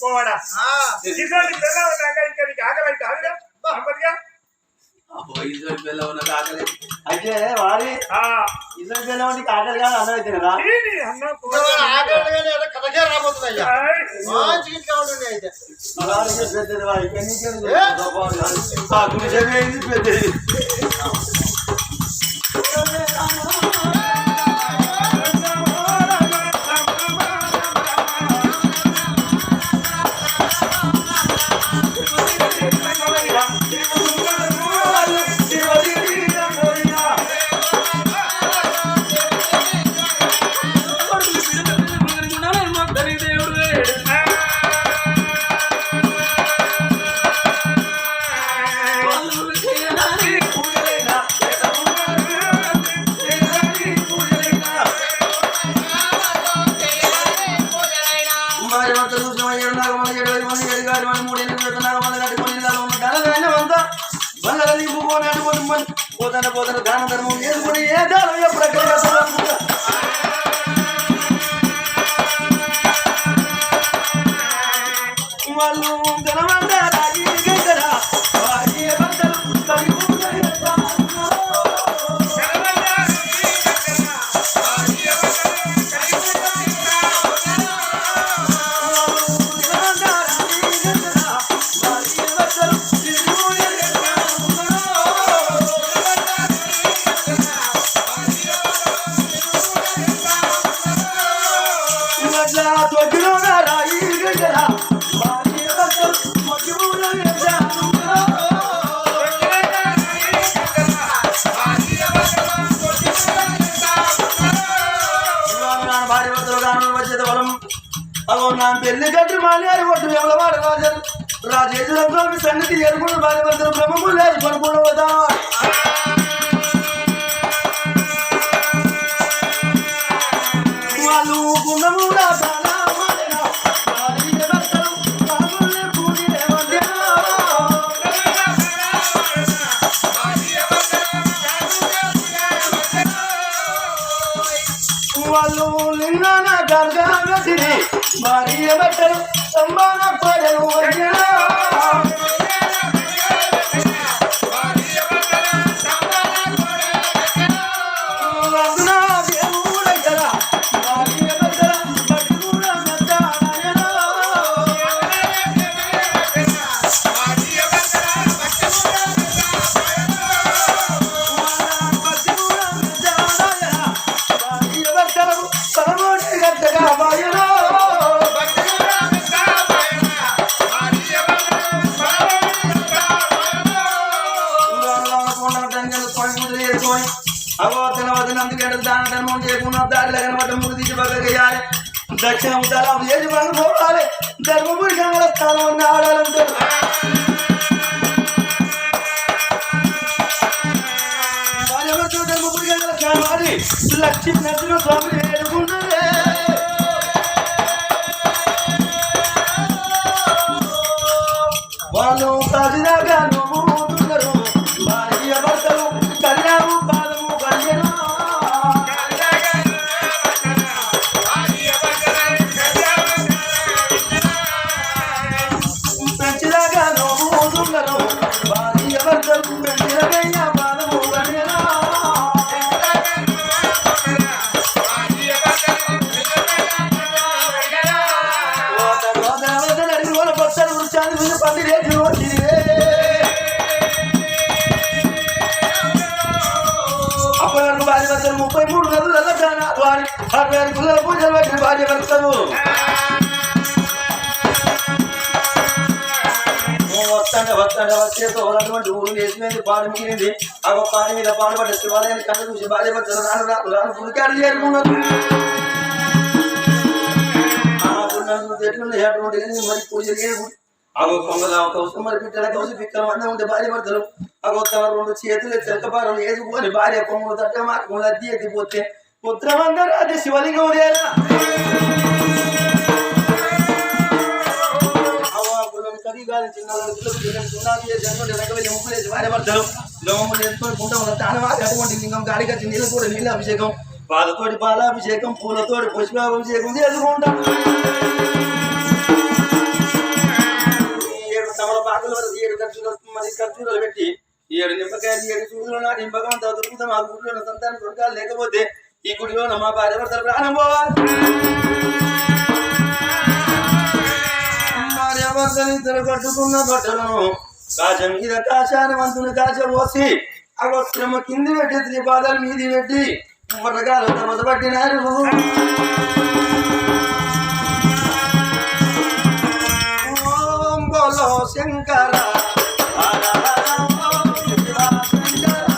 పోవాడా ఇటువంటి పిల్ల ఉన్నాక ఇంకా నీకు ఆకలి కాదుగా సంపదిగా అయితే వాడి ఇద్దరు పిల్లవాడికి ఆకలి కాదు అన్న అయితే కదా కథకే రాబోతున్నాయ్యా పెద్దది పోతాను దాన ధర్మం చేసుకుని ఏ దానం ఎప్పుడు వాళ్ళు ధనమంతా రాజీ కదా పెళ్లి గడ్డి మానేరు ఒట్టు ఎవరవాడు రాజరు రాజేశ్వరంలో సన్నిధి ఎరుగుడు బాధపడతారు బ్రహ్మము లేదు పనుకుండా పోతా వాళ్ళు గుణము వాళ్ళు లింగాన గర్గాగతిని భార్య బట్టలు సంబాన పడలు దక్షిణ ఉత్తరం చేసి పనులు పోవాలి ధర్మపురి గంగల స్థానం ఉన్న ఆడాలంటే ధర్మపురి గంగల స్థానం లక్ష్మీ నరసింహ స్వామి వేడుకుంటే వాళ్ళు కాసినాగా నువ్వుతున్నారు భార్య భర్తలు కళ్యాణము పాదము కళ్యాణం అప్పుడు 33 గదుల వారి 66 గుళ్ళ పూజలు పెట్టిన భార్య భర్తలు వస్తాంటే వచ్చేతో ఉన్నటువంటి ఊరు వేసినది పాడు మిగిలింది ఆ పాడి మీద పాడుపడ్డ శివాలయాన్ని కళ్ళు చూసి భార్య భర్తలు రాను పులికాడు చేరుకున్నారు మరి పూజలు అగో కొంగల కోసం మరి పిట్టల కోసం పిక్కల మంది ఉంటే భార్య భర్తలు అగో తమ 2 చేతులు చెలకపారలు వేసుకొని భార్య కొమ్ములు తట్ట మాకు అద్దీ ఎత్తిపోతే పుత్రమందరూ అది శివలింగం ఉదయాలా లింగం గాడికి నీళ్ళ కూడా నీళ్ళ అభిషేకం పాలతోటి పాలాభిషేకం పూలతోటి పుష్పాభిషేకం చేసుకుంటాం తమలపాకులు 7 ఖర్చులు పెట్టి 7 నిమ్మకాయలు 7 సూదులు నాటి భగవంత దొరుకుతా మా గుడిలో సంతానం దొరకాలి లేకపోతే ఈ గుడిలో మా భార్య భర్తలు ప్రాణం పోవాలి భార్య భర్తలు ఇద్దరు కట్టుకున్న బట్టలను కాశం మీద కాశానవంతుని కాశ పోసి ఆ వస్త్రము కింది పెట్టి 3 పాదాల మీది పెట్టి మొరగాలు తమస పట్టినారు ఓం బోలో శంకర హర హర ఓం శివ శంకర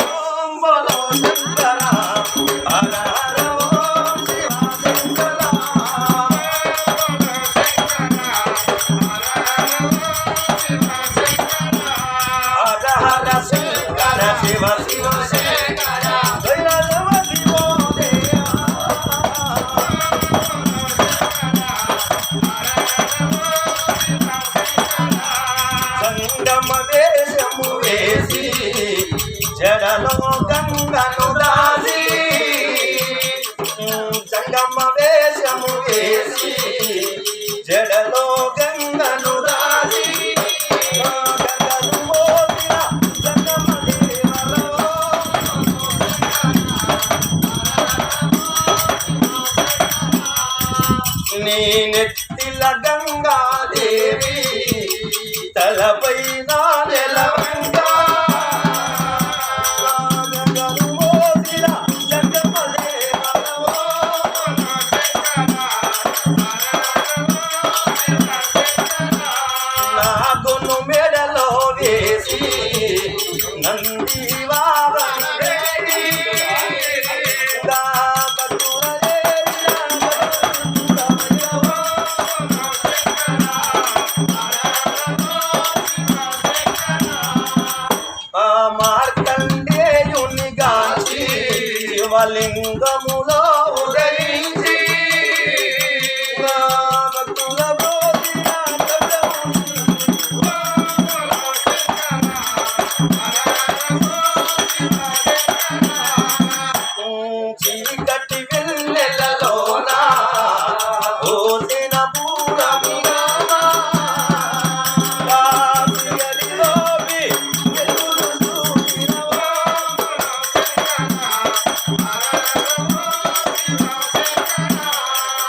ఓం బోలో శంకర హర హర ఓం శివ శంకర హర హర శంకర శివ శివ శంకర దైవదేవ శివోదయ సంగమ వేషము వేసి జడలో గంగను రాసి సంగమ వేషము వేసి జడలో గంగను రాసి గంగను మోసిన సంగమ దేవలో నీ నెత్తిల గంగాదేవి తలపై నా నెలవంగా గంగను మోసిన సంగమ దేవలో నాగును మెడలో వేసి నంది వాహన వేసి మార్కండేయుని గాంచి శివలింగములో ఉదయించి భక్తుల బోధిన చీకటి వెన్నెలలోన ఓసిన పూరమిగా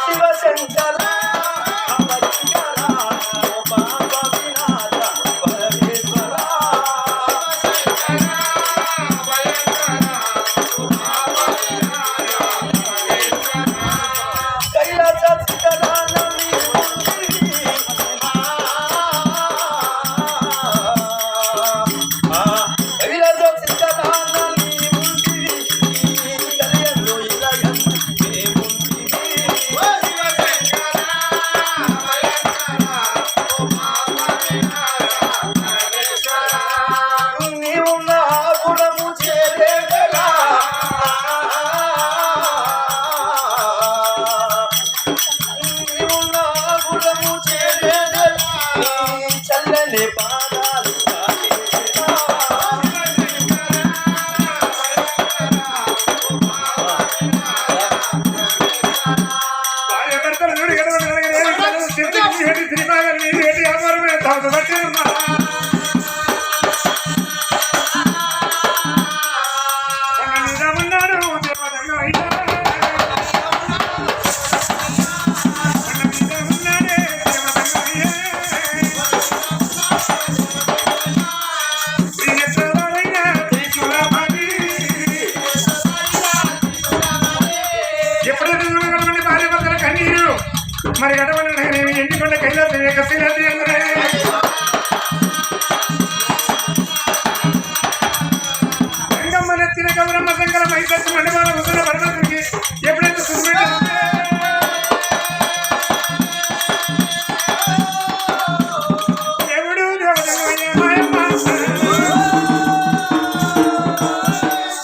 శివశంకర అపశంకర పాప వినాశ పరమేశ్వర కైలాస శిఖరాలని కైలాస శిఖరాలని కలియను ఇలయం నీవు నా గుణము చేరేలా నీవు నా గుణము చేరేలా చల్లని పాదాలు భార్య భర్తలు చూడు ఎడవని సినిమా వ్యాపారమే తాను పట్టినమ్మా ఉన్నాడు దేవతంగా అయినా ఉన్నాడే దేవతంగా అయ్యే ప్రియతమైనా త్రిశూలమణి ఎప్పుడైతే చూడగలమండి భార్య భర్తల కన్నీరు మరి ఎడవని ఎండికొండ కైలాసం యొక్క శిలాది అందరే నెత్తిన గౌరమ్మ శంకర మైసత్తు మండపాల ముసల పరమేశ్వరికి ఎప్పుడైతే సుఖపెట్టి దేవుడు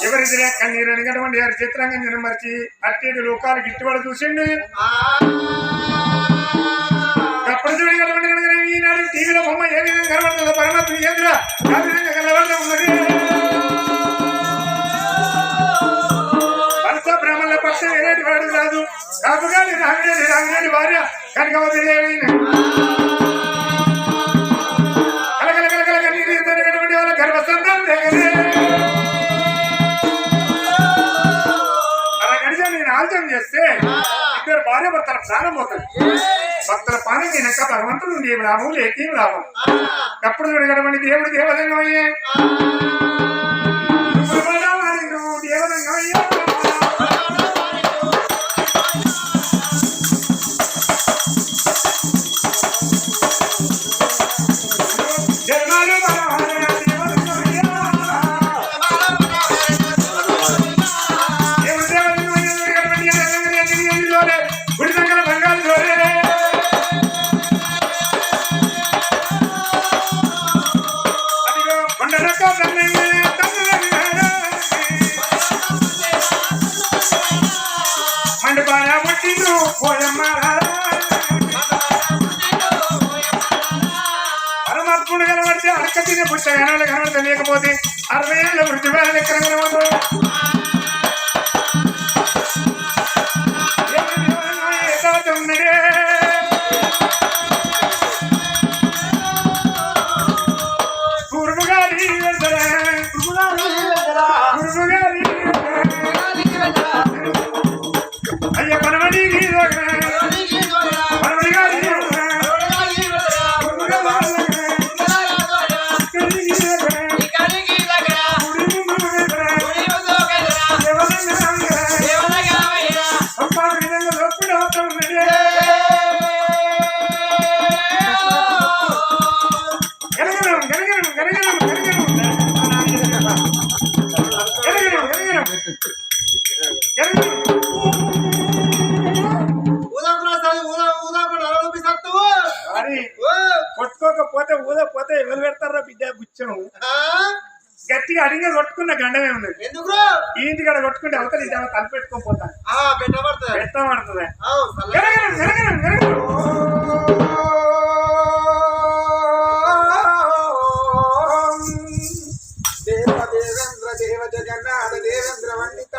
ఎవరిదిరా కన్నీరు అనిగటువంటి వారి చిత్రాంగం మర్చి అట్టేడు లోకాలు గిట్టుబడి చూసిండు అప్పుడు చూడగలవండి ఈనాడు టీవీలో బొమ్మ ఏ విధంగా కనబడుతుందో పరమాత్మ ఎదురా ఆ విధంగా కలవడం ఉన్నది భర్త బ్రాహ్మణుల భర్త వేరేటి వాడు కాదు కాపుగాని రాగిరెడ్డి భార్య కనకవతి దేవి కలకల కన్నీటి వాళ్ళ గర్భసంతానం దగ్గరే అలా గడిచా నేను ఆలోచన చేస్తే ఇద్దరు భార్య భర్తల ప్రాణం పోతుంది భక్తుల పానం తినక భగవంతుడు ఏమి లాభం లేకేం లాభం అప్పుడు చూడగలమని దేవుడు దేవదంగా అయ్యే దేవదంగా అయ్యా పరమాత్ముడు కనబడితే అడక తినే పుస్తకాలు కనబడితే లేకపోతే 60 ఏళ్ళ వృద్ధి వేల ఎక్కడ కనబడదు ఉన్నదే కురుగాలి అయ్య పనమడి కొట్టుకోకపోతే ఊదకపోతే ఎవరు పెడతారా బిడ్డ గుచ్చం గట్టిగా అడిగి కొట్టుకున్న గండమే ఉన్నది ఎందుకు ఈ ఇంటికాడ కొట్టుకుంటే అవతల ఇంటి తల పెట్టుకొని పోతాను పెట్టబడుతుంది దేవేంద్ర దేవ జగన్నాథ దేవేంద్ర వండిత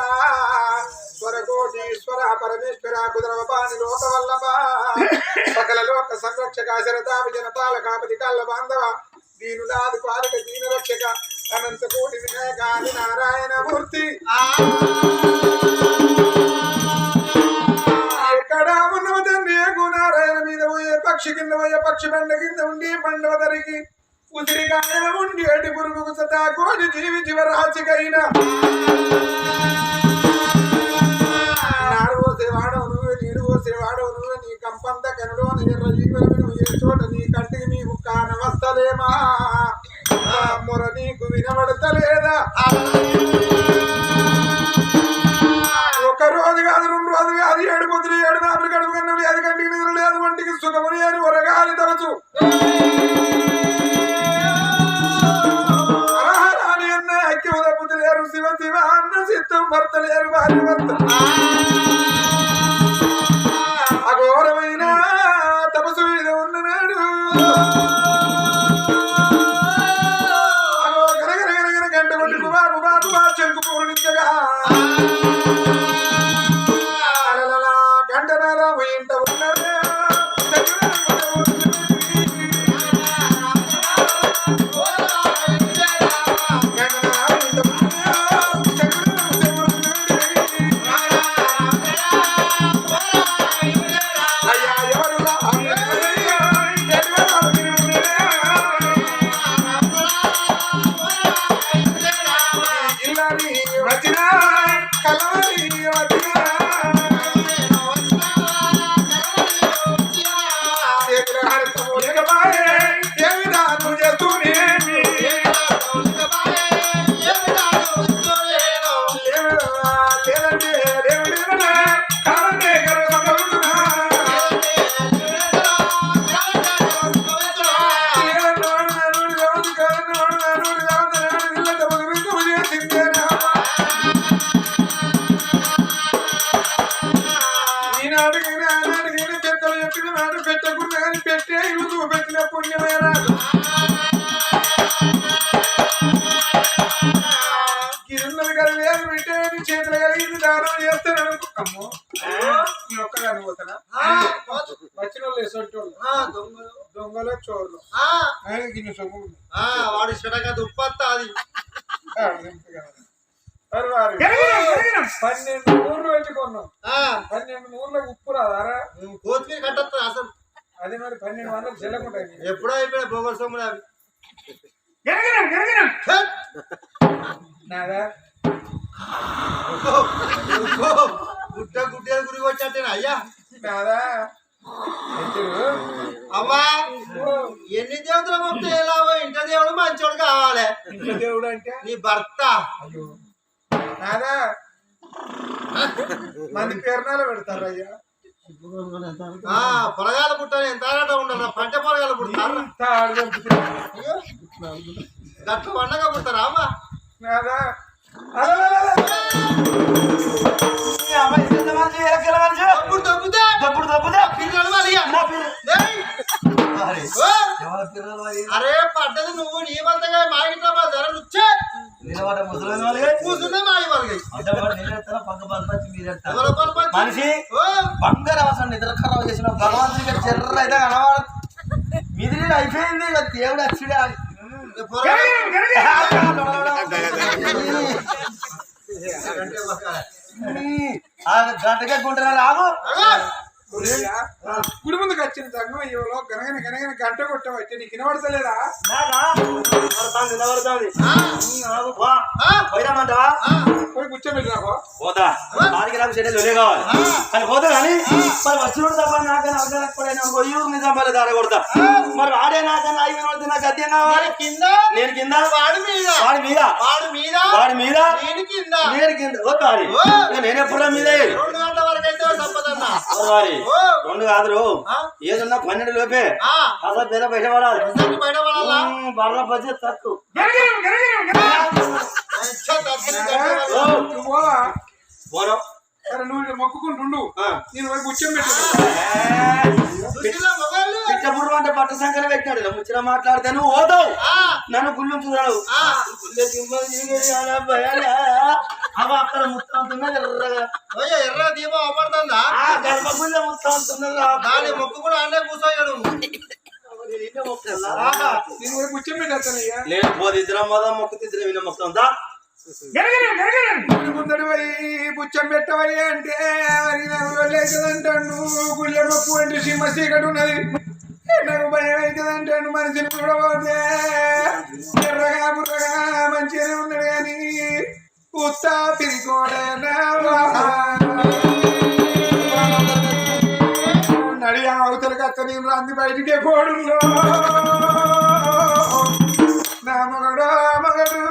స్వరకోటీశ్వర పరమేశ్వర కుదరవపాని లోకవల్లభ సకల లోక సంరక్షక శరతాభి జనతాల కాపతి కల్ల బాంధవ దీనులాది పాలక దీన రక్షక అనంత కోటి వినాయక ఆది నారాయణ మూర్తి ఎక్కడ ఉన్నవ తండ్రి నారాయణ మీద పోయే పక్షి కింద పోయే పక్షి బండ కింద ఉండి బండవ తరికి ఉసిరికాయల ఉండి అడి పురుగుకు సతా కోటి జీవి జీవరాశికైనా నాడు పోసేవాడవు నువ్వే నీరు పోసేవాడవు నువ్వే నీ కంపంత కనుడో ఎర్ర జీవనవి నువ్వు ఏ చోట నీ కంటికి నీకు కానవస్తలేమా మొర నీకు వినబడతలేదా ఒక రోజు కాదు 2 రోజులు కాదు 7 పొద్దులు 7 నాలుగు గడుపు కన్నా లేదు కంటికి నిద్ర లేదు వంటికి సుఖముని అని ఒరగాలి తరచు అరహరాని అన్న ఐక్యం తప్పుతు లేరు శివ శివ అన్న చిత్తం భర్త లేరు భార్య భర్త అఘోరమైన తపస్సు మీద ఉన్ననాడు అగో గనగనగనగన గంట కొట్టి బాబు బాబు బా చెంకు పూర్ణించగా అలలలా గంటనారా ఇంట ఉన్నాడే వచ్చిన కళ ఆయనకి ఇన్ని సొమ్ములు వాడు చెడక దుప్పత్తా అది వారు గెరగిరం, గెరగిరం. 12 ఊర్లు పెట్టుకున్నాం 12 ఊర్లకు ఉప్పు రాదారా కొత్తిమీర కట్టొస్తుంది అసలు అదే మరి 1200 చెల్లకుంటాయి ఎప్పుడో అయిపోయినా బొగర్ సొమ్ములు అవి గెరగిరం, గెరగిరం. నాదా గుడ్డ గుడ్డలు గురి వచ్చేటేనా అయ్యా నాదా అవ్వా ఎన్ని దేవతలు మొత్తం ఎలా ఇంట దేవుడు మంచోడు కావాలి ఇంట్లో దేవుడు అంటే నీ భర్త అయ్యో నాదా మంది పేరునాలు పెడతారు అయ్యా పొలగాల పుట్టాలి ఎంత ఆరాట ఉండాలి పంట పొలగాల పుడతారు గట్ల పండగ పుడతారా అమ్మా నాదా తప్పుడు తప్పుదా తప్పుడు తప్పుదా పిల్లలు మరి అరే పడ్డది నువ్వు నీ వల్లగా మా ఇంట్లో మా ధర వచ్చే నిలబడ్డ ముసలి వాళ్ళే కూర్చున్నా మా వాళ్ళకి అడ్డవాడు నిలబెడతారా పక్క పరపచ్చి మీరెడతారు ఎవరి పరపతి? మనిషి ఓ, బంగారు అవసరం నిద్ర ఖరాబ్ చేసిన భగవంతుడికి చెర్ర అయితే కనవాడు మిదిలి అయిపోయింది ఇక దేవుడు వచ్చిడా ఈ పొరగాడు ఆ గంటకే గుంటున్నారు రాము అగో, గుడి ముందుకు వచ్చిన సంగం ఇవ్వలో గనగన గనగన గంట కొట్టబట్టి నీకు వినబడతలేదా నిలబడుతుంది ఆ, పోయినామంటావా పోయి కూర్చోబెట్టినాకో పోతా వాడికి నాకు చెడ్డలు ఒలే కావాలి అని పోతా కానీ మరి వచ్చినోడు తప్ప నాకన్నా అర్థం గొయ్యూరు నిజాం పల్లె దాడ కొడతా మరి వాడే నాకన్నా ఐదు రోజులు నాకు అద్దెం కావాలి కింద నేను కింద వాడి మీద వాడి మీద వాడి మీద వాడి మీద నేను కింద నేను కింద వద్దారి నేను ఎప్పుడో మీద 2 గంటల వరకు అయితే సంపదన్న వారి ఓ, 2 కాదురు ఆ, ఏదన్నా 12 లోపే ఆ, అసలు పేద బయటపడాలి ఇంతకు బయట పడాలా? బర్ర బడ్జెట్ తక్కువ గెరగిరం, గెరగిరం, గెరగిరం. అచ్చా, తప్పని గంట పడాలా? నువ్వు పోవా పోను సరే నువ్వు మొక్కుకుంటుండు నేను పోయి కూర్చోబెట్టు సుశీల మొగాళ్ళు? పిట్టపుడు అంటే పట్టు సంఖ్యలో పెట్టాడు ఇలా ముచ్చట మాట్లాడితే నువ్వు పోతావు ఆ, నన్ను గుళ్ళు చూడాలి ఆ, అవ అక్కడ ముత్తంతున్నది ఎర్రగా ఓయ్, ఎర్ర దీపం అవపడుతుందా ఆ గర్భగుళ్ళ ముత్తంతున్నది దాని మొక్కు కూడా అన్నే కూర్చోయాడు నేను పోయి కూర్చోబెట్టేస్తానయ్యా లేదు పోదు ఇద్దరం మొదలు మొక్కు ఇద్దరు విన మొక్కుందా గెరగిరం, గెరగిరం. గుడి ముందడి పోయి బుచ్చం పెట్టవయ్యా అంటే మరి నాకు లేదంటాడు గుళ్ళ నొప్పు అంటే సింహ చీకటి ఉన్నది నాకు భయం అవుతుందంటాడు మనిషిని చూడబోతే ఎర్రగా బుర్రగా మంచిగానే ఉన్నాడు కానీ ఉత్తా పిరికోడనా నడి అవతలకి అత్త నేను రాంది బయటికే పోడులో నా మగడు మగడు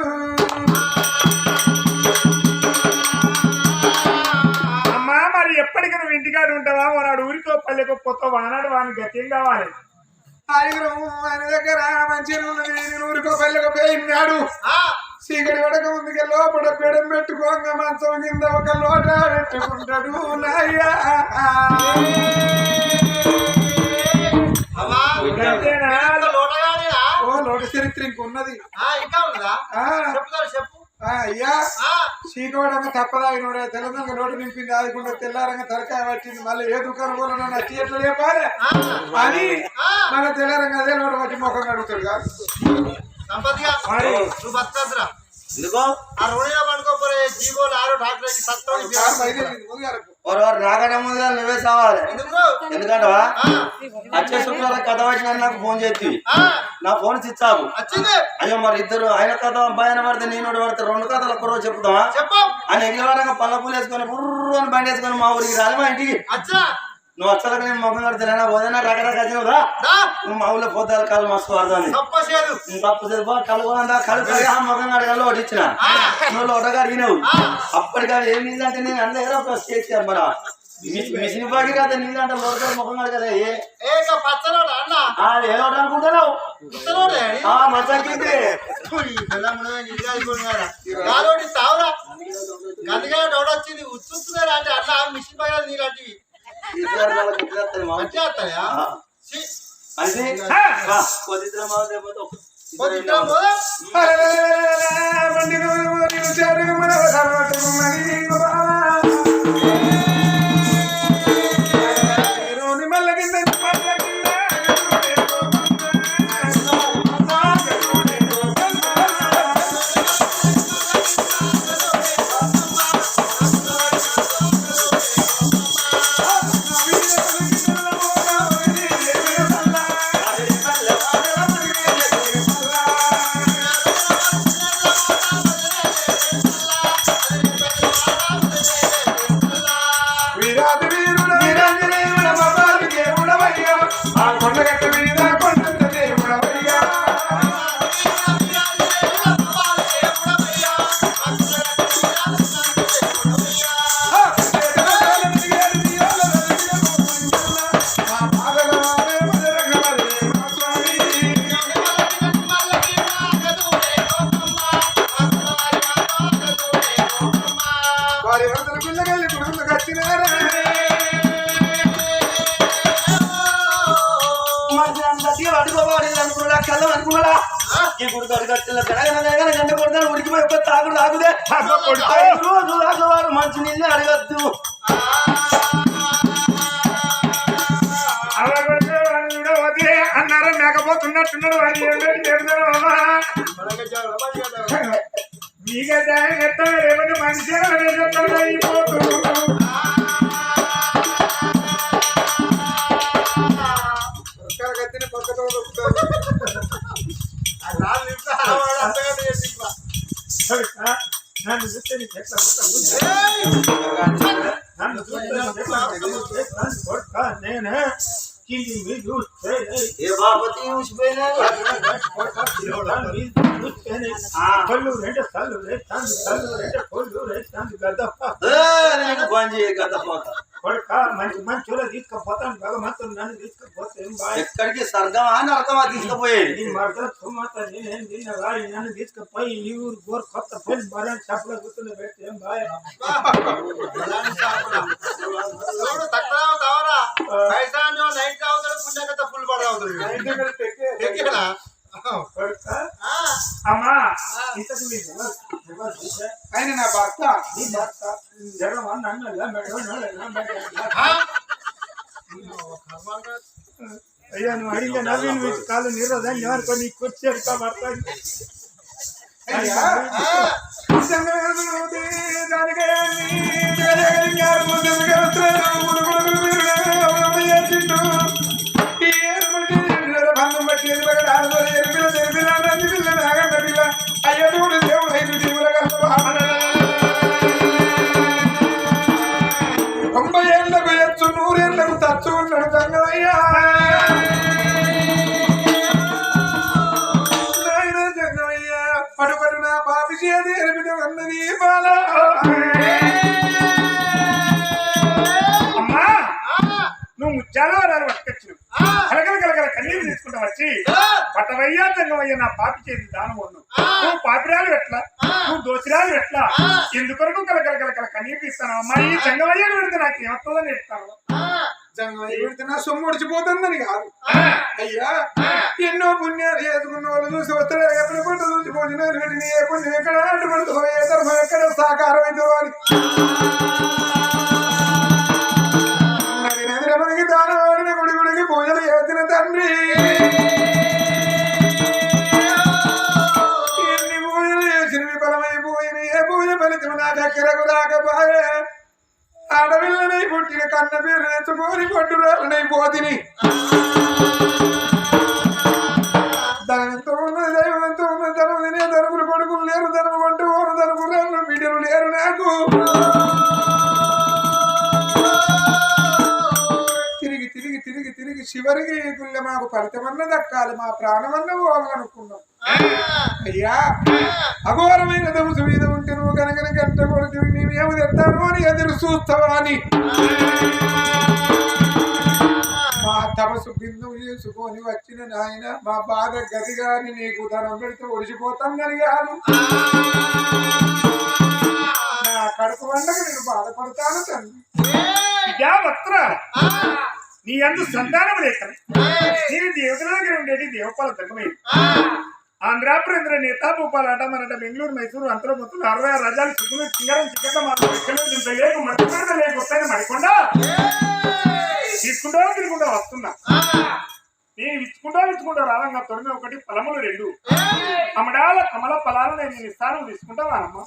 అమ్మా మరి ఎప్పటికీ నువ్వు ఇంటికాడ ఉంటావా వాడు ఊరికో పల్లెకో పోతావు వానాడు వాని గత్యం కావాలి ఆయురం ఆయన దగ్గర మంచిగా ఉన్నది నేను ఊరికో పల్లెకో పోయినాడు చీకటి పడక ముందుకే లోపల పెడం పెట్టుకోంగ మంచం కింద ఒక లోట పెట్టుకుంటాడు నాయ్యా అమ్మా అంతేనా? లోటగాడినా ఓ లోట చరిత్ర ఇంకున్నది ఇంకా ఉందా చెప్తారు చెప్పు అయ్యా ఆ, చీకవడంగా తప్పదాగినోడే తెలంగాణ లోటు నింపింది ఆదుకుంటే తెల్లారంగా తలకాయ పట్టింది మళ్ళీ ఏ దుకాణం కూడా నన్ను వచ్చి ఎట్లా లేపాలి అని మన తెల్లారంగా అదే లోటు పట్టి ముఖం కడుగుతాడు కాదు సంపతిగా మరి. నువ్వు బతకద్దురా ఎందుకో ఆ రోడ్డులో పండుకోపోరే జీవోలు ఆరో డాక్టర్ సత్తం కారు బయలుదేరింది ముందుగాలకు వారు రాగానే ముందుగా నువ్వే సావాలి ఎందుకు ఎందుకంటవా వచ్చే శుక్రవారం కథ వచ్చిన నాకు ఫోన్ చేసి నా ఫోన్ స్విచ్ ఆఫ్ వచ్చింది అయ్యో మరి ఇద్దరు ఆయన కథ అబ్బాయిన పడితే నేను పడితే 2 కథలు ఒక్కరోజు చెప్తావా చెప్పు ఆయన ఎగిరివారంగా పళ్ళ పూలు వేసుకొని బుర్రు అని బండి వేసుకొని మా ఊరికి రాలి మా ఇంటికి అచ్చా నువ్వు వచ్చాక నేను ముఖం కడతానా పోదైనా రకరకాల వచ్చినవుదా దా నువ్వు మా ఊళ్ళో పోతారు కాలు మస్తు పడుతుంది తప్పసేదు తప్పు సరిపో కలుగుందా కలుపు ముఖం కడగల్లో ఒకటి ఇచ్చిన నువ్వు ఒకటగా అడిగినావు అప్పటికా ఏం నీళ్ళంటే నేను అన్న దగ్గర ఒక స్టేజ్ మన మిషన్ బాకి కదా నీళ్ళంటే లోకల్ ముఖం కడగలే ఏక పచ్చనోడు అన్న అది ఏదో ఒకటి అనుకుంటున్నావు పచ్చనోడే మంచి గాలోడి తావురా గందగా డౌట్ వచ్చింది ఉచ్చుతున్నారా అంటే అట్లా మిషన్ పగల నీలాంటివి మంచిగా వస్తాయా బండి మల్ల కింద కళ్ళ అనుకున్నాడా ఈ గుడి కట్టిన గడగన గంట కొడతాను ఉడికిపోయి ఒక తాగుడు తాగుదే 5 రోజులు దాకా వారు మంచి నీళ్ళు అడగద్దు అన్నారు మేకపోతున్నట్టున్నాడు మీకే ఎత్తాడు ఏమంటే మనిషి అయిపోతుంది కత్తిని పక్కతో నన్ను చూస్తే నీకు ఎట్లా నేను ఏ బాపతి ఊసిపోయినా కళ్ళు రెండు కళ్ళు రేస్తాను కళ్ళు రెండు కొళ్ళు రేస్తాను గద్దప్ప బంద్ చేయ గద్దపోత కొడుక మంచి మంచిలో తీసుకుపోతాను భగవంతుడు నన్ను తీసుకుపోతే ఎక్కడికి స్వర్గమా నరకమా తీసుకుపోయేది నీ మరద సుమత నేనేం తిన్న వాడి నన్ను తీసుకుపోయి ఈ ఊరు గోరు కొత్త పోయి మరణ చప్పల గుర్తులు పెట్టి ఏం బాయ్ అమ్మా ఇంతకు ఆయన నా భర్త నీ భర్త జగన్ నన్నగా అయ్యా నువ్వు అడిగిన నవీన్ వీటి కాలు నిరోధాన్ని ఎవరికో నీకు వచ్చారు కాబట్టి నువ్వు ముత్యాలు వరాలు పట్టుకొచ్చు కలగల కన్నీరు తీసుకుంటా వచ్చి పట్టవయ్యా జంగమయ్యా నా పాపి చేసి దానం ఉన్నావు నువ్వు పాపిరాలు ఎట్లా నువ్వు దోసిరాలు ఎట్లా ఎందుకొరకు కలగల కన్నీరు తీస్తాను అమ్మా ఈ జంగమయ్య పెడితే నాకు ఏమవుతుందని చెప్తాను పెడితే నా సొమ్ము ఒడిచిపోతుందని కాదు అయ్యా ఎన్నో పుణ్యాలు చేసుకున్న వాళ్ళు చూసి వస్తారు ఎప్పుడు పంట చూసి భోజనాలు పెట్టిన ఏ పుణ్యం ఎక్కడ అడ్డుపడుతుందో ఏ ధర్మం ఎక్కడ సాకారం అయితే వారి నది రమణికి దానం ఆడిన గుడికి పూజలు చేసిన తండ్రి ఎన్ని పూజలు చేసిన విఫలమైపోయిన ఏ పూజ ఫలితం నా దగ్గరకు రాకపోయే ఆడపిల్లనై పుట్టిన కన్న పేరు ఎత్తుకొని పట్టురాలనై పోతిని ధనంతో ఉన్నది దైవంతో ఉన్నది ధనం తినే ధనములు కొడుకులు లేరు ధనము కొంటూ ఓరు ధనము బిడ్డలు లేరు నాకు తిరిగి చివరికి గుళ్ళ మాకు ఫలితమన్న దక్కాలి మా ప్రాణమన్న పోవాలనుకున్నాం అయ్యా అఘోరమైన దముసు మీద ఉంటే నువ్వు కనుక గంట కొడుకు మేమేమి తెస్తాను అని ఎదురు చూస్తావా అని మా తపసు బిందువు చేసుకొని వచ్చిన నాయన మా బాధ గదిగాని నీకు ధనం పెడితే ఒడిచిపోతాం కానీ కాదు నా కడుపు వండక నేను బాధపడతాను తండ్రి వస్త్ర నీ అందు సంతానం లేక నేను దేవతల దగ్గర ఉండేది దేవపాల దగ్గమైంది ఆంధ్రాపురేంద్ర నేత భూపాలట మనట బెంగళూరు మైసూరు అంతలో మొత్తం 66 రాజ్యాలు చిక్కులు చింగరం చికెన్ వస్తాయని మడికొండా తీసుకుంటా వస్తున్నా నేను ఇచ్చుకుంటా రాలంగా తొడిమి 1 ఫలములు 2 అమడాల కమల ఫలాలు నేను ఇస్తాను తీసుకుంటావా అమ్మా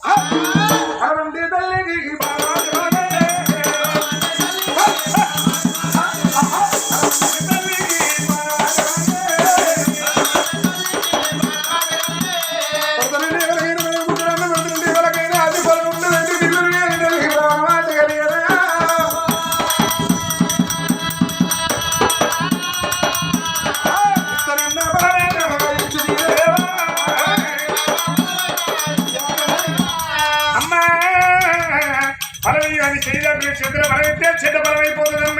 చెడ్డ బలమైపోతుంది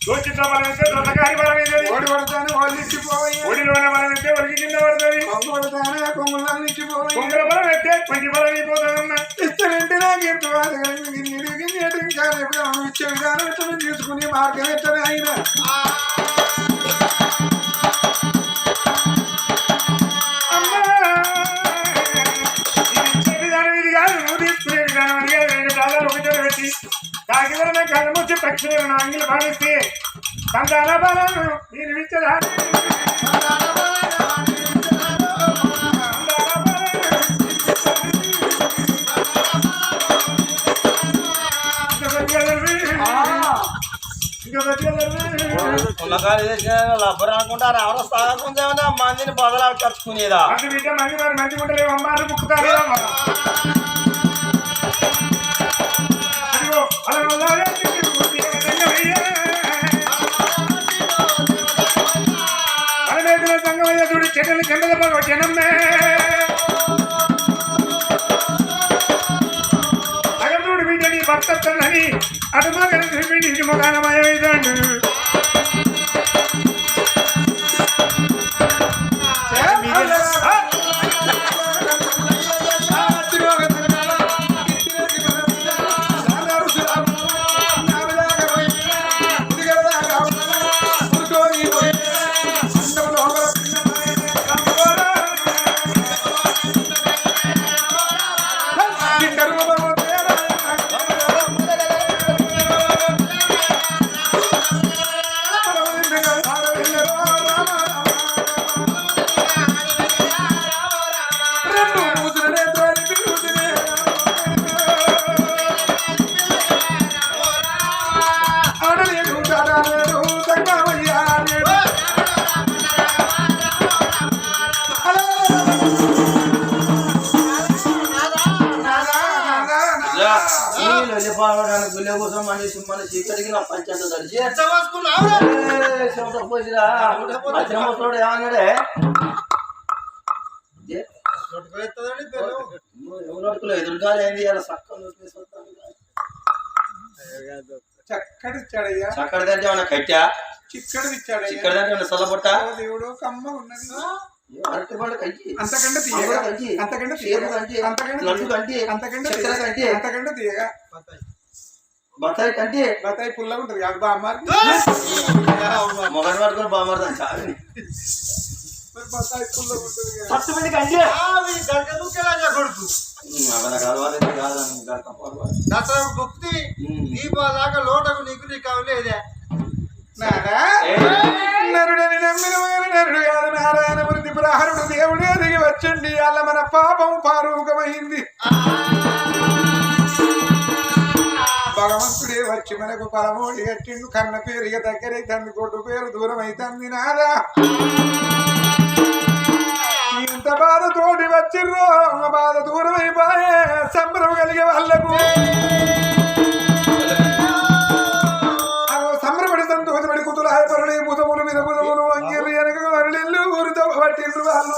దోషిత బలమైతే దొంగకారి బలమైంది ఒడిలోనే బలమైతే ఒడికి కింద పడుతుంది కొంగల బలం అయితే కొంచెం బలమైపోతుందమ్మా ఇస్తానంటే నాకు ఇచ్చే విధానం ఎట్లా తీసుకునే మార్గం ఎట్లా అయినా లక్ష్మీ నాంగిలు పాడిస్తే సంతాన బలను మీరు ఇచ్చదా లబ్బర్ అనుకుంటారు ఎవరో తాగకుందేమన్నా మందిని బదలాలు ఖర్చుకునేదా మంది బిడ్డ మంది మరి మంది గుంటలేవు అమ్మారు ముక్కుతారు అదిగో అలవేదుల సంగమయ్య చూడు చెడ్డలు చెండల బాగా జనమ్మే అగదుడు బిడ్డని భర్త తల్లని అటు మగన చూపించి మొగాన మాయమైందండు గుళ్ళ కోసం మనిషి మన చీకటికి నా పంచాయత తడిచి ఏమన్నాడే ఎదురుగాలి ఏంది చక్కటి ఇచ్చాడయ్యా చక్కడిదంటే ఏమన్నా కట్టా చిక్కడి ఇచ్చాడు చిక్కడిదంటే ఏమన్నా చల్లబట్ట దేవుడు కమ్మ ఉన్నది అరటి పండు కంచి అంతకంటే తీయగా అంతకంటే సేపు కంచి లడ్డు కంటి అంతకంటే చక్కెర కంటి అంతకంటే తీయగా బత్తాయి కంటి బత్తాయి పుల్లగా ఉంటది అది బామ్మారి మొగని పట్టుకొని బాగుమడతాను చాలని బత్తాయి పుల్లగా ఉంటది పట్టుబడి కంటి కొడుకు నాకు అలవాటు కాదని దసరా భక్తి దీపాలాగా లోటకు నీకు నీకు అవలేదే నరుడని నమ్మిన నరుడు కాదు నారాయణమూర్తి ప్రహరుడు దేవుడే దిగి వచ్చండి అలా మన పాపం పారూకమైంది భగవంతుడే వచ్చి మనకు పరమోడి కట్టిండు కన్న పేరు ఇక దగ్గరైతుంది కొట్టు పేరు దూరం అవుతుంది నాదా ఇంత బాధ తోటి వచ్చిర్రో బాధ దూరం అయిపోయే సంబరం కలిగే వాళ్ళకు సంబరపడి సంతోషపడి కుతులు హాయపరుడి బుధములు మీద బుధములు అంగిర్లు వెనక వరలిల్లు ఊరితో పట్టిండ్రు వాళ్ళు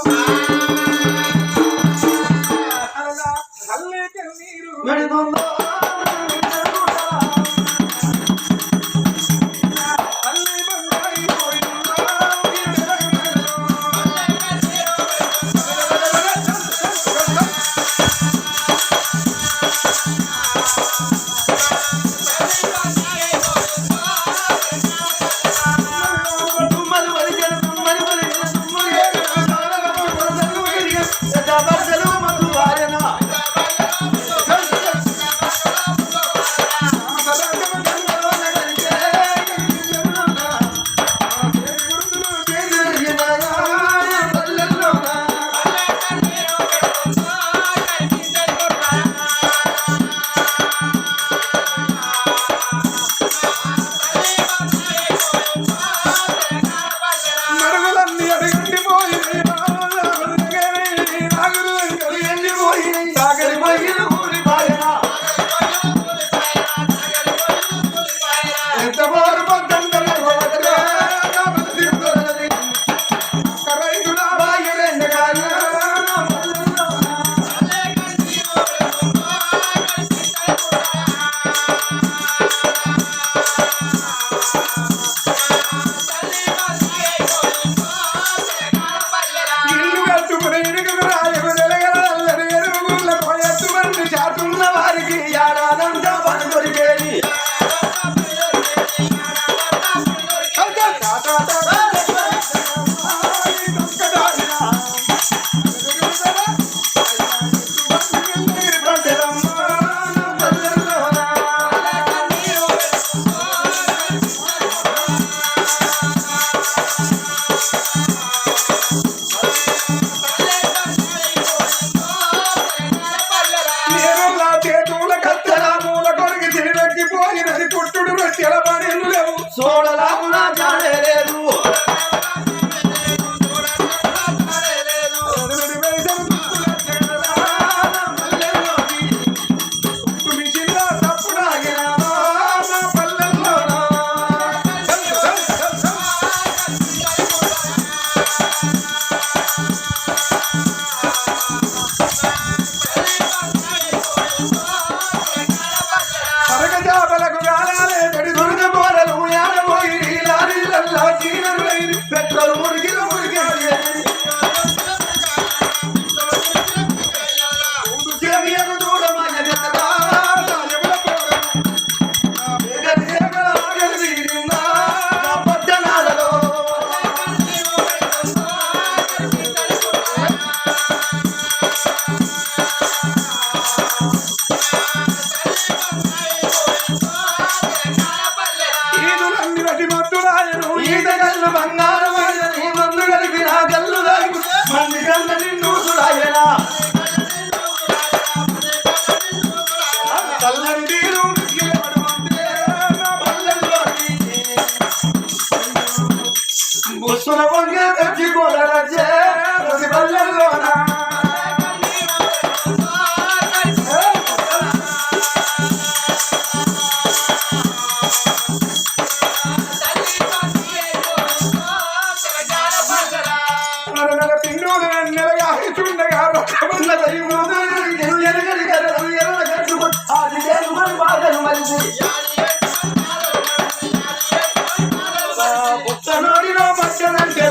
పుట్టనోడిలో పట్టనంటే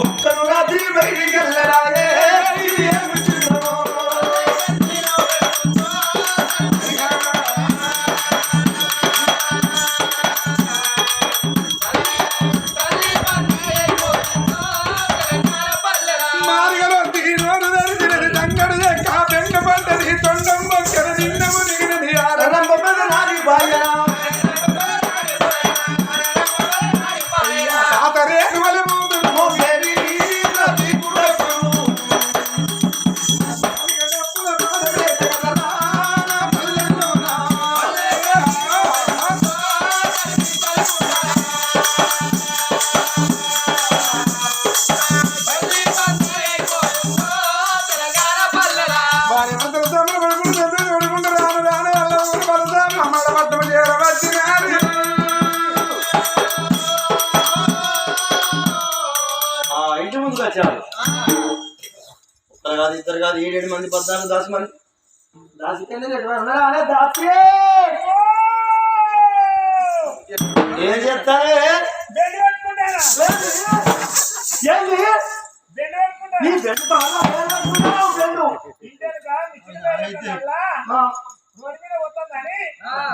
ఒక్కను రాత్రి బయటికి వెళ్ళరాయే మార్గరొత్తికి నోడు దరిచినది తంగడు లెక్క బెంగ పడ్డది తొండం బొక్కన నిన్న మునిగినది తాతరేను వలె మూడు ఇంటి ముందుకు వచ్చారు ఒక్కరు కాదు ఇద్దరు కాదు 7 మంది 14 10 మంది దాసి ఏం చేస్తారే ఏంది నీ బెడ్ బాగా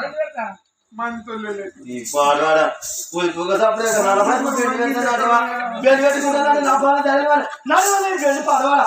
బెడ్ మంతులు ఈ పాడాడ పులుపుగా సపడే నలభై బెడ్ పెట్టుకుంటాను నా బాగా చదివాలి నడవాలి బెడ్ పాడవాడా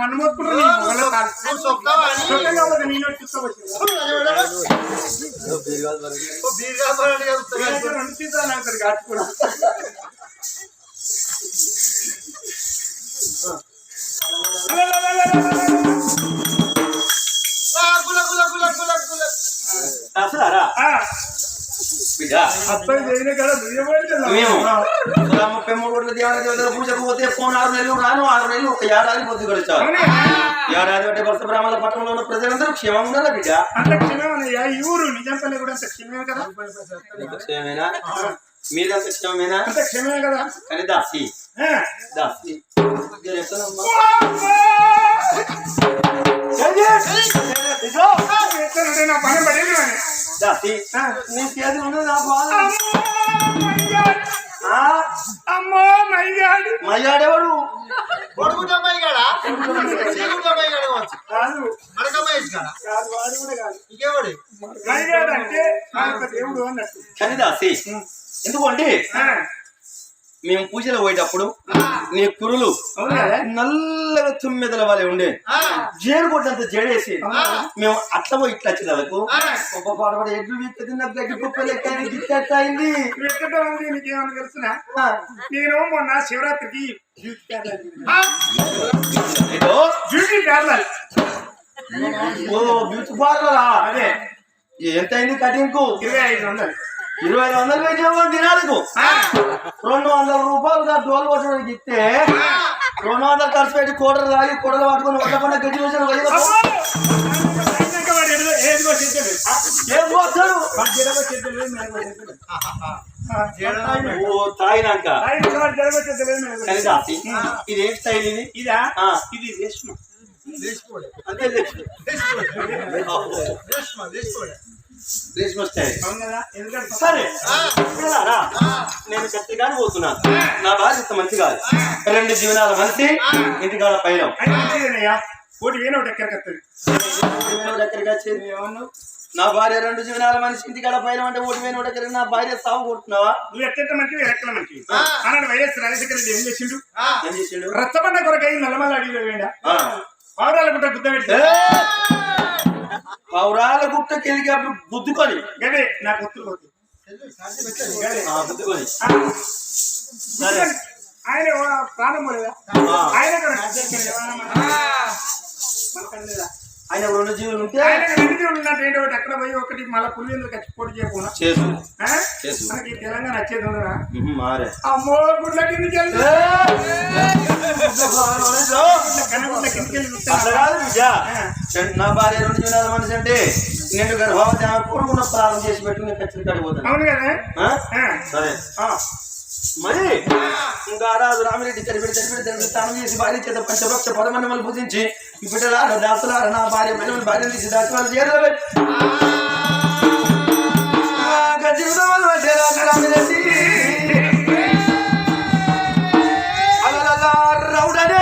మన్ను మోసుకుంటాను నేను కాచుకున్నా మేము 33 కోట్ల దేవతల పూజకు పోతే ఫోన్ 6 నెలలు రాను 6 నెలలు ఒక ఏడాది పొద్దు గడిచారు ఏడాది అంటే వర్ష బ్రాహ్మణ పట్టణంలో ఉన్న ప్రజలందరూ క్షేమంగా ఉన్నారా బిడ్డ అంత క్షేమేనా ఈ ఊరు నిజంపల్లి కూడా అంత క్షేమే కదా క్షేమేనా మీరంత క్షేమేనా అంత క్షేమే కదా కానీ దాసి దాసి నా పని పడేది దాసి నీ చేతి ఉన్నది నా బాధ అమ్మో మైగాడు మయ్యాడేవాడు కాదు కాదు వాడు కూడా కాదు మైగాడు అంటే దేవుడు అన్నట్టు కానీ దాసి ఎందుకంటే మేము పూజలో పోయేటప్పుడు నీ కురులు నల్ల తెల్లగా తుమ్మెదల వాళ్ళే ఉండే జేడు కొట్టినంత జడేసి మేము అట్లా పోయి ఇట్లా వచ్చిన వాళ్ళకు ఒక పాట ఎడ్లు వీక్కి నాకు గడ్డి కుప్ప లెక్క గిట్ట అయింది. నీకేమన్నా తెలుసునా? నేను మొన్న శివరాత్రికి బ్యూటీ పార్లర్ ఓ బ్యూటీ పార్లరా? అదే ఎంత అయింది కటింగ్ కు? 2500. 2500 వేసాము దినాలకు 200 రూపాయలు డోల్ కొట్టడానికి ఇస్తే 200 ఖర్చు పెట్టి కూడలు తాగి కూడలు పట్టుకుని ఒక్కకుండా గడ్డి వేసాను. ఏం పోతాడు తాగినాక ఇదేం స్టైల్ ఇది? ఇదా ఇది రేష్మ అంతే రేష్మ స్టైల్. సరే నేను గట్టిగానే పోతున్నాను. నా భార్య ఇంత మంచి కాదు, 2 జీవనాల మనిషి ఇంటికాడ పైన ఎక్కడికి వచ్చేది ఏమన్నావు? నా భార్య 2 జీవనాల మనిషి ఇంటికాడ పైన అంటే 1 ఎక్కడ నా భార్య సాగు కొడుతున్నావా? నువ్వు ఎట్ట మంచివి ఎక్కడ మంచివి అన్నాడు వైఎస్ రాజశేఖర రెడ్డి. ఏం చేసిండు? ఏం చేసిండు? రచ్చబండ కొరకై నల్లమల్ల అడిగిలో వేయండా పౌరాల గుట్ట గుద్ద పెట్టి పౌరాల గుట్టకి వెళ్ళినప్పుడు గుద్దుకొని గదే నాకు ఒత్తులు గుద్దుకొని ఆయన ప్రాణం పోలేదా? ఆయన ఆయన 2 జీవులు ఉంటే ఆయన 2 జీవులు ఉన్నట్టు ఏంటో ఒకటి అక్కడ పోయి ఒకటి మళ్ళీ పులి ఎందుకు ఖర్చు పోటీ చేయకుండా మనకి తెలంగాణ వచ్చేది ఉండరా? మారే అమ్మో గుడ్ల కిందికి వెళ్ళి నా భార్య 2 జీవనాల మనిషి అంటే నేను గర్భవతి పూర్వకుండా ప్రారంభం చేసి పెట్టుకుని ఖచ్చితంగా కడిపోతాను. అవును కదా? సరే మరి ఇంకా రాజు రామిరెడ్డి చనిపెట్టి స్నానం చేసి భార్య చేత పంచభక్ష పరమన్నమలు పూజించి బిడ్డలార దాసులార నా భార్య భార్య తీసి దాచి వాళ్ళు చేతులు రామిరెడ్డి రౌడనే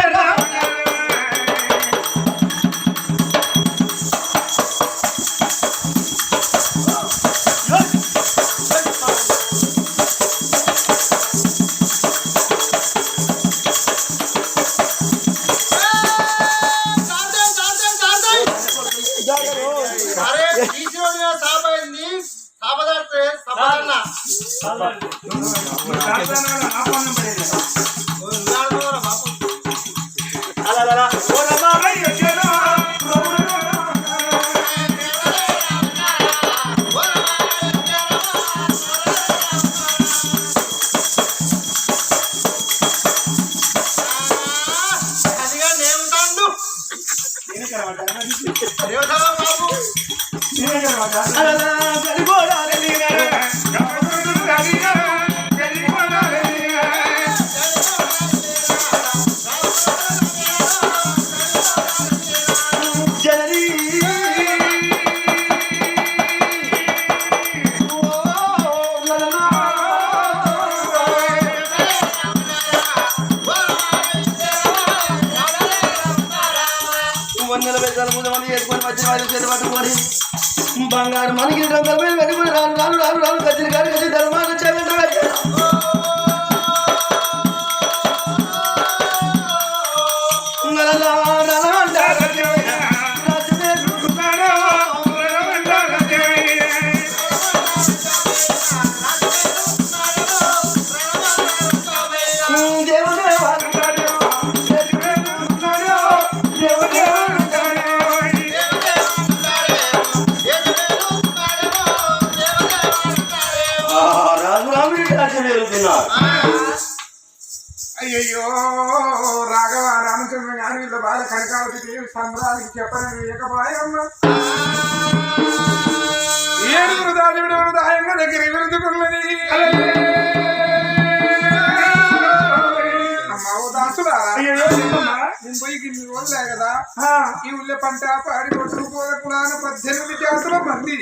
బంగారు మనకి రంగులు వెలుగులు రాను రాను రాను రాను గజ్జలు గారు గజ్జి ధర్మాలు అయ్యో రాఘవ రామచంద్ర గారి వీళ్ళ బాధ కనకావతి సంబరానికి చెప్పని ఏకపాయమ్మ 7 దాజుడు దాయంగా దగ్గర విరుదుకున్నది. పోయి గిన్ని రోజులే కదా ఈ ఊళ్ళో పంట పాడి కొట్టు పోదకులాన 18 జాతుల మంది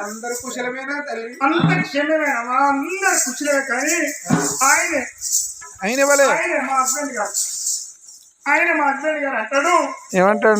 అందరు కుశలమేనా తల్లి? అంత క్షేమమేనా? అందరు కుశలమే. కానీ ఆయన మా హస్బెండ్ గారు అంటాడు. ఏమంటాడు?